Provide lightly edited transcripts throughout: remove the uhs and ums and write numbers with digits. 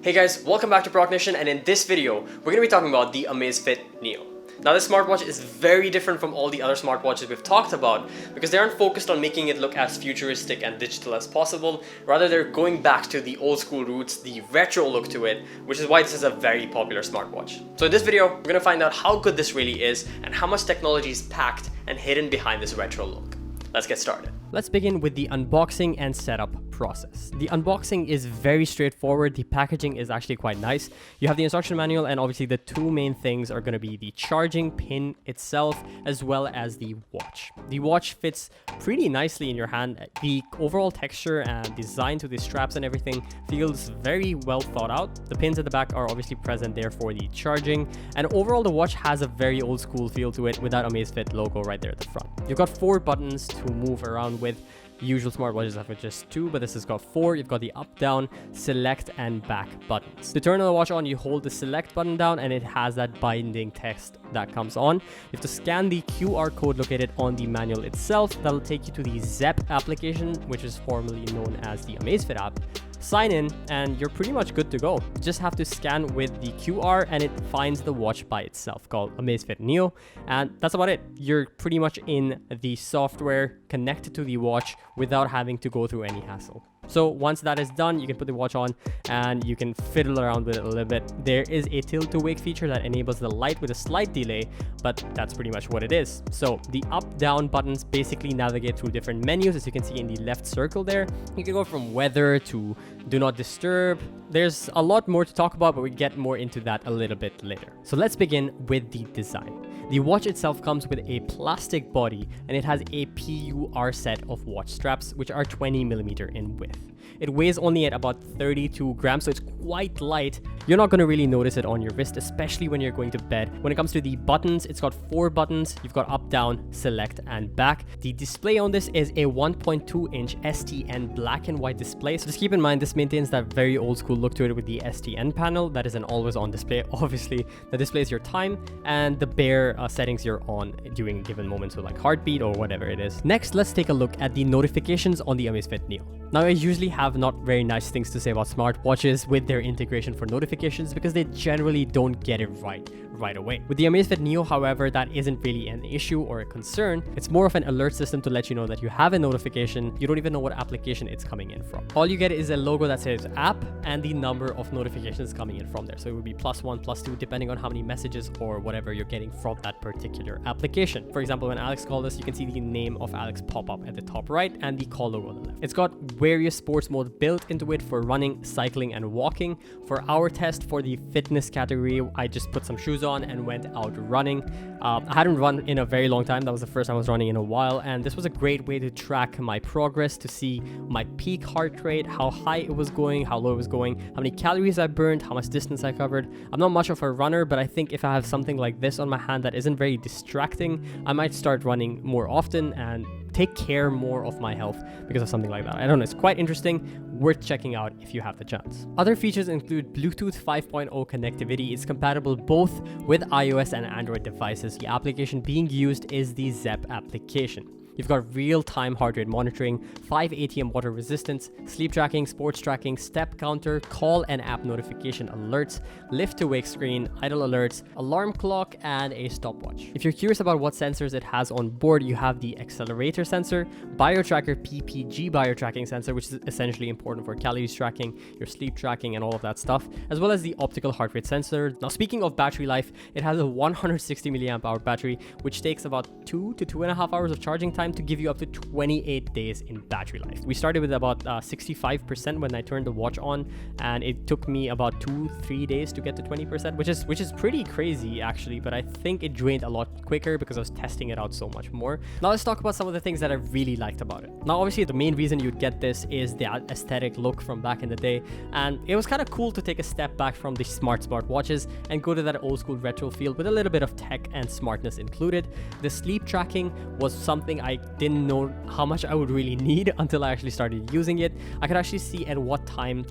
Hey guys, welcome back to ProductNation, and in this video, we're going to be talking about the Amazfit Neo. Now this smartwatch is very different from all the other smartwatches we've talked about because they aren't focused on making it look as futuristic and digital as possible. Rather, they're going back to the old school roots, the retro look to it, which is why this is a very popular smartwatch. So in this video, we're going to find out how good this really is and how much technology is packed and hidden behind this retro look. Let's get started. Let's begin with the unboxing and setup process. The unboxing is very straightforward. The packaging is actually quite nice. You have the instruction manual, and obviously the two main things are going to be the charging pin itself as well as the watch. The watch fits pretty nicely in your hand. The overall texture and design to the straps and everything feels very well thought out. The pins at the back are obviously present there for the charging, and overall the watch has a very old school feel to it with that Amazfit logo right there at the front. You've got 4 buttons to move around with. Usual smartwatches have just 2, but this has got 4. You've got the up, down, select, and back buttons. To turn the watch on, you hold the select button down and it has that binding text that comes on. You have to scan the QR code located on the manual itself. That'll take you to the ZEP application, which is formerly known as the Amazfit app. Sign in and you're pretty much good to go. You just have to scan with the QR and it finds the watch by itself, called Amazfit Neo, and that's about it. You're pretty much in the software connected to the watch without having to go through any hassle. So once that is done, you can put the watch on and you can fiddle around with it a little bit. There is a tilt to wake feature that enables the light with a slight delay, but that's pretty much what it is. So the up down buttons basically navigate through different menus, as you can see in the left circle there. You can go from weather to do not disturb. There's a lot more to talk about, but we get more into that a little bit later. So let's begin with the design. The watch itself comes with a plastic body and it has a PUR set of watch straps, which are 20mm in width. It weighs only at about 32 grams, so it's quite light. You're not going to really notice it on your wrist, especially when you're going to bed. When it comes to the buttons, it's got 4 buttons. You've got up, down, select, and back. The display on this is a 1.2-inch STN black and white display. So just keep in mind, this maintains that very old school look to it with the STN panel. That is an always-on display. Obviously, the display is your time and the bare settings you're on during given moments, so like heartbeat or whatever it is. Next, let's take a look at the notifications on the Amazfit Neo. Now, I usually have not very nice things to say about smartwatches with their integration for notifications because they generally don't get it right away. With the Amazfit Neo, however, that isn't really an issue or a concern. It's more of an alert system to let you know that you have a notification. You don't even know what application it's coming in from. All you get is a logo that says app and the number of notifications coming in from there. So it would be +1, +2, depending on how many messages or whatever you're getting from that particular application. For example, when Alex called us, you can see the name of Alex pop up at the top right and the call logo on the left. It's got various sports modes built into it for running, cycling, and walking. For our test for the fitness category, I just put some shoes on and went out running. I hadn't run in a very long time. That was the first time I was running in a while, and this was a great way to track my progress, to see my peak heart rate, how high it was going, how low it was going, how many calories I burned, how much distance I covered. I'm not much of a runner, but I think if I have something like this on my hand that isn't very distracting, I might start running more often and take care more of my health because of something like that. I don't know, it's quite interesting, worth checking out if you have the chance. Other features include Bluetooth 5.0 connectivity. It's compatible both with iOS and Android devices. The application being used is the ZEP application. You've got real-time heart rate monitoring, 5 ATM water resistance, sleep tracking, sports tracking, step counter, call and app notification alerts, lift to wake screen, idle alerts, alarm clock, and a stopwatch. If you're curious about what sensors it has on board, you have the accelerator sensor, BioTracker PPG biotracking sensor, which is essentially important for calories tracking, your sleep tracking, and all of that stuff, as well as the optical heart rate sensor. Now, speaking of battery life, it has a 160 milliamp hour battery, which takes about 2 to 2.5 hours of charging time to give you up to 28 days in battery life. We started with about 65% when I turned the watch on, and it took me about 2-3 days to get to 20%, which is pretty crazy actually, but I think it drained a lot quicker because I was testing it out so much more. Now let's talk about some of the things that I really liked about it. Now obviously the main reason you'd get this is the aesthetic look from back in the day, and it was kind of cool to take a step back from the smart watches and go to that old school retro feel with a little bit of tech and smartness included. The sleep tracking was something I I didn't know how much I would really need until I actually started using it. I could actually see at what time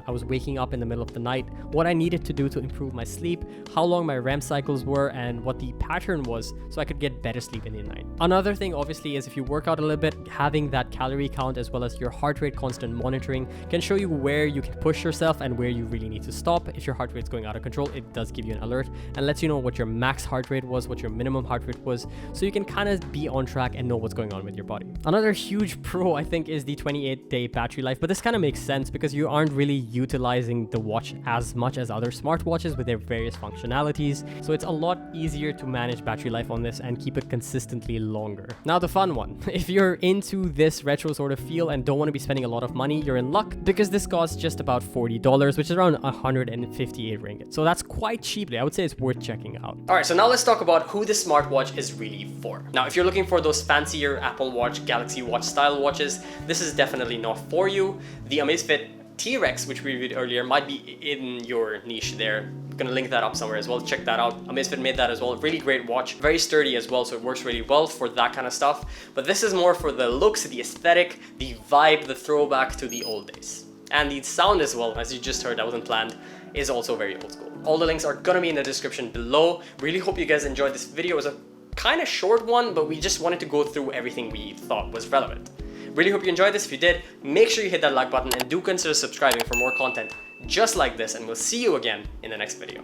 I was waking up in the middle of the night, what I needed to do to improve my sleep, how long my REM cycles were, and what the pattern was so I could get better sleep in the night. Another thing obviously is if you work out a little bit, having that calorie count as well as your heart rate constant monitoring can show you where you can push yourself and where you really need to stop. If your heart rate's going out of control, it does give you an alert and lets you know what your max heart rate was, what your minimum heart rate was, so you can kind of be on track and know what's going on with your body. Another huge pro, I think, is the 28-day battery life, but this kind of makes sense because you aren't really utilizing the watch as much as other smartwatches with their various functionalities, so it's a lot easier to manage battery life on this and keep it consistently longer. Now the fun one, if you're into this retro sort of feel and don't want to be spending a lot of money, you're in luck because this costs just about $40, which is around 158 ringgit. So that's quite cheaply. I would say it's worth checking out. Alright, so now let's talk about who this smartwatch is really for. Now, if you're looking for those fancier Apple Watch, Galaxy Watch style watches, this is definitely not for you. The Amazfit T-Rex, which we reviewed earlier, might be in your niche there. I'm gonna link that up somewhere as well. Check that out. Amazfit made that as well. Really great watch, very sturdy as well, so it works really well for that kind of stuff. But this is more for the looks, the aesthetic, the vibe, the throwback to the old days. And the sound as well, as you just heard, that wasn't planned, is also very old school. All the links are gonna be in the description below. Really hope you guys enjoyed this video. It was a kind of short one, but we just wanted to go through everything we thought was relevant. Really hope you enjoyed this. If you did, make sure you hit that like button and do consider subscribing for more content just like this, and we'll see you again in the next video.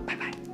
Bye bye.